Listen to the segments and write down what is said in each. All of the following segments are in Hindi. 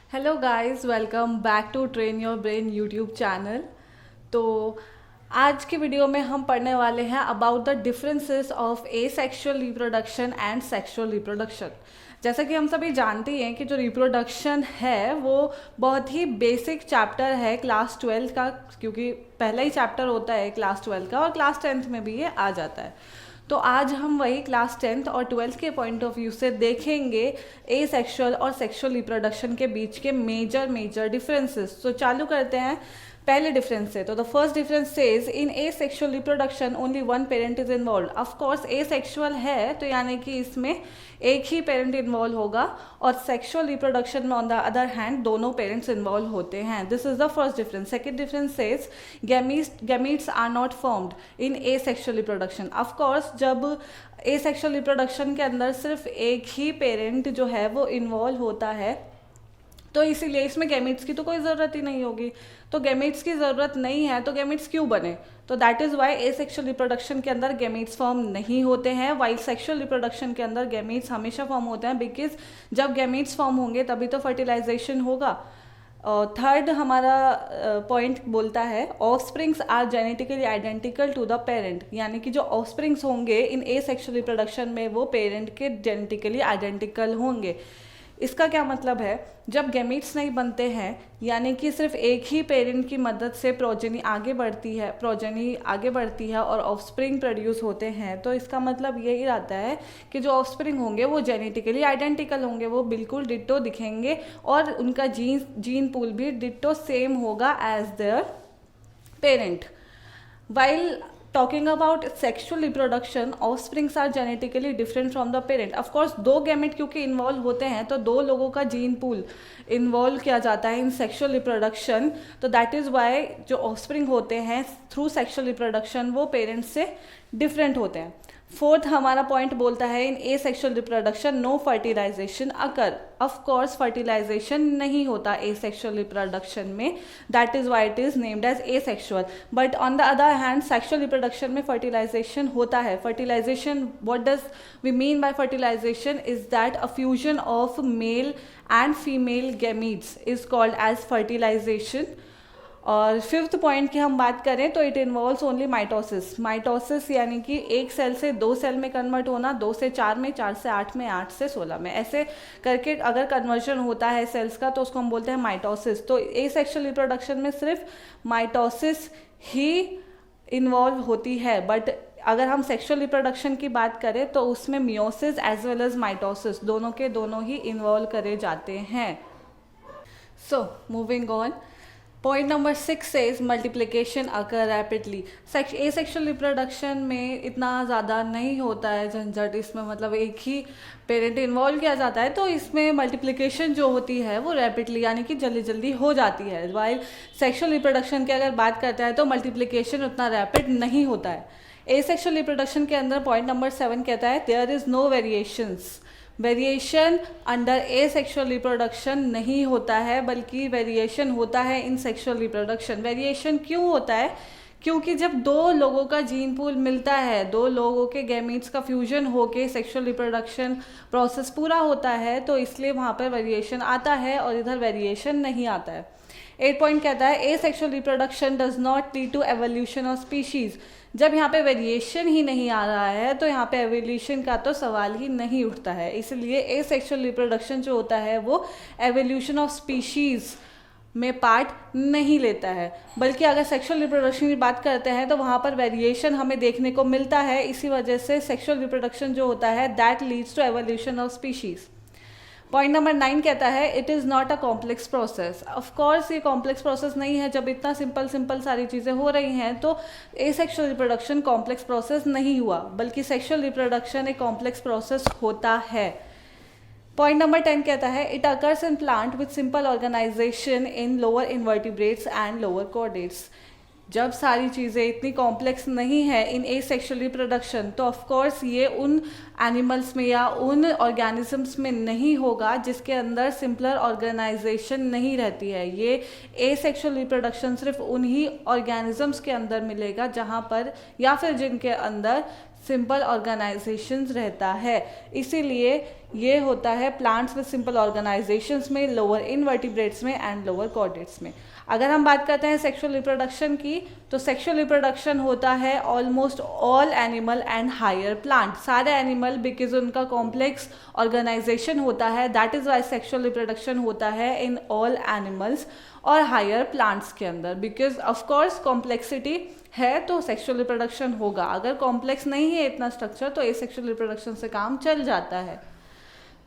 Hello guys, welcome back to Train Your Brain YouTube channel. तो आज के वीडियो में हम पढ़ने वाले हैं about the differences of asexual reproduction and sexual reproduction. जैसा कि हम सभी जानते हैं कि जो रिप्रोडक्शन है वो बहुत ही बेसिक चैप्टर है क्लास 12 का, क्योंकि पहला ही चैप्टर होता है क्लास 12 का और क्लास 10th में भी ये आ जाता है। तो आज हम वही क्लास 10th और 12th के पॉइंट ऑफ व्यू से देखेंगे एसेक्सुअल और सेक्सुअल रिप्रोडक्शन के बीच के मेजर डिफरेंसेस। तो चालू करते हैं पहले डिफरेंस से। तो the first difference says in asexual reproduction only one parent is involve. Of course asexual है तो यानी कि इसमें एक ही पेरेंट इन्वॉल्व होगा, और सेक्सुअल रिप्रोडक्शन में ऑन द अदर हैंड दोनों पेरेंट्स इन्वॉल्व होते हैं। This is the first difference. Second difference says gametes are not formed in asexual reproduction. Of course जब एसेक्सुअल रिप्रोडक्शन के अंदर सिर्फ एक ही पेरेंट जो है वो इन्वॉल्व होता है, तो इसीलिए इसमें गैमेट्स की तो कोई ज़रूरत ही नहीं होगी। तो गैमेट्स की ज़रूरत नहीं है तो गैमेट्स क्यों बने? तो that is Y asexual reproduction के अंदर गैमेट्स फॉर्म नहीं होते हैं, वाइल सेक्सुअल रिप्रोडक्शन के अंदर गैमेट्स हमेशा फॉर्म होते हैं, बिकॉज जब गैमेट्स फॉर्म होंगे तभी तो फर्टिलाइजेशन होगा। थर्ड हमारा पॉइंट बोलता है offsprings are genetically identical to the parent, यानी कि जो ऑफस्प्रिंग्स होंगे इन एसेक्सुअल रिप्रोडक्शन में वो पेरेंट के जेनेटिकली आइडेंटिकल होंगे। इसका क्या मतलब है? जब गैमीट्स नहीं बनते हैं, यानी कि सिर्फ एक ही पेरेंट की मदद से प्रोजेनी आगे बढ़ती है और ऑफस्प्रिंग प्रोड्यूस होते हैं, तो इसका मतलब यही रहता है कि जो ऑफस्प्रिंग होंगे वो जेनेटिकली आइडेंटिकल होंगे, वो बिल्कुल डिट्टो दिखेंगे और उनका जीन पूल भी डिट्टो सेम होगा as their parent. While talking about sexual reproduction, offsprings are genetically different from the parent. Of course, दो गैमेट क्योंकि इन्वॉल्व होते हैं तो दो लोगों का जीन पूल इन्वॉल्व किया जाता है इन सेक्सुअल रिप्रोडक्शन, तो दैट इज़ वाई जो ऑफस्प्रिंग होते हैं थ्रू सेक्सुअल रिप्रोडक्शन वो पेरेंट्स से डिफरेंट होते हैं। फोर्थ हमारा पॉइंट बोलता है in asexual reproduction no fertilization occur. Of course fertilization नहीं होता एसेक्सुअल रिप्रोडक्शन में, that is why it is named as asexual. But on the other hand sexual reproduction में फर्टिलाइजेशन होता है। Fertilization, what does we mean by fertilization is that a fusion of male and female gametes is called as fertilisation. और फिफ्थ पॉइंट की हम बात करें तो it involves only mitosis. Mitosis यानी कि एक सेल से दो सेल में कन्वर्ट होना, 2 से 4 में, 4 से 8 में, 8 से 16 में, ऐसे करके अगर कन्वर्जन होता है सेल्स का तो उसको हम बोलते हैं माइटोसिस। तो एसेक्सुअल रिप्रोडक्शन में सिर्फ माइटोसिस ही इन्वॉल्व होती है, बट अगर हम सेक्सुअल रिप्रोडक्शन की बात करें तो उसमें meiosis as well as mitosis दोनों के दोनों ही इन्वॉल्व करे जाते हैं। So moving on, point number 6 says multiplication occur rapidly. Asexual reproduction में इतना ज़्यादा नहीं होता है झंझट, इसमें मतलब एक ही पेरेंट इन्वॉल्व किया जाता है, तो इसमें मल्टीप्लिकेशन जो होती है वो रैपिडली यानी कि जल्दी जल्दी हो जाती है। वाइल सेक्सुअल रिप्रोडक्शन की अगर बात करते हैं तो मल्टीप्लिकेशन उतना रैपिड नहीं होता है। एसेक्सुअल रिप्रोडक्शन के अंदर पॉइंट नंबर 7 कहता है there is no variations. Variation under asexual reproduction नहीं होता है, बल्कि वेरिएशन होता है इन सेक्सुअल रिप्रोडक्शन। वेरिएशन क्यों होता है? क्योंकि जब दो लोगों का जीन पूल मिलता है, दो लोगों के गैमीट्स का फ्यूजन होके सेक्सुअल रिप्रोडक्शन प्रोसेस पूरा होता है, तो इसलिए वहाँ पर वेरिएशन आता है और इधर वेरिएशन नहीं आता है। 8 पॉइंट कहता है asexual reproduction does not lead to evolution of species. जब यहाँ पे वेरिएशन ही नहीं आ रहा है तो यहाँ पे एवोल्यूशन का तो सवाल ही नहीं उठता है, इसलिए एसेक्सुअल रिप्रोडक्शन जो होता है वो एवोल्यूशन ऑफ स्पीशीज़ में पार्ट नहीं लेता है। बल्कि अगर सेक्सुअल रिप्रोडक्शन की बात करते हैं तो वहाँ पर वेरिएशन हमें देखने को मिलता है, इसी वजह से सेक्सुअल रिप्रोडक्शन जो होता है that leads to evolution of species. Point number 9 कहता है it is not a complex process. Of course ये कॉम्प्लेक्स प्रोसेस नहीं है, जब इतना सिंपल सारी चीज़ें हो रही हैं तो एसेक्सुअल रिप्रोडक्शन कॉम्प्लेक्स प्रोसेस नहीं हुआ, बल्कि सेक्सुअल रिप्रोडक्शन एक कॉम्प्लेक्स प्रोसेस होता है। पॉइंट नंबर 10 कहता है it occurs in plant with simple organisation in lower invertebrates and lower chordates. जब सारी चीज़ें इतनी कॉम्प्लेक्स नहीं है इन एसेक्सुअल रिप्रोडक्शन, तो ऑफ कोर्स ये उन एनिमल्स में या उन ऑर्गेनिजम्स में नहीं होगा जिसके अंदर सिंपलर ऑर्गेनाइजेशन नहीं रहती है। ये एसेक्सुअल रिप्रोडक्शन सिर्फ उन्हीं ऑर्गेनिजम्स के अंदर मिलेगा जहाँ पर या फिर जिनके अंदर सिंपल ऑर्गेनाइजेशंस रहता है। इसीलिए ये होता है प्लांट्स विद सिंपल ऑर्गेनाइजेशंस में, लोअर इनवर्टिब्रेट्स में एंड लोअर कॉर्डेट्स में। अगर हम बात करते हैं सेक्सुअल रिप्रोडक्शन की, तो सेक्सुअल रिप्रोडक्शन होता है almost all animal and higher plant, सारे एनिमल, बिकॉज उनका कॉम्प्लेक्स ऑर्गेनाइजेशन होता है, that is why sexual reproduction होता है इन ऑल एनिमल्स और हायर प्लांट्स के अंदर, बिकॉज ऑफकोर्स कॉम्प्लेक्सिटी है तो सेक्सुअल रिप्रोडक्शन होगा। अगर कॉम्प्लेक्स नहीं है इतना स्ट्रक्चर तो एसेक्सुअल रिप्रोडक्शन से काम चल जाता है।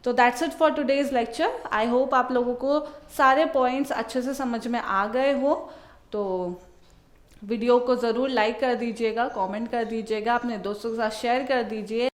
तो that's it for today's lecture. I hope आप लोगों को सारे पॉइंट्स अच्छे से समझ में आ गए हो। तो वीडियो को ज़रूर लाइक कर दीजिएगा, कमेंट कर दीजिएगा, अपने दोस्तों के साथ शेयर कर दीजिए।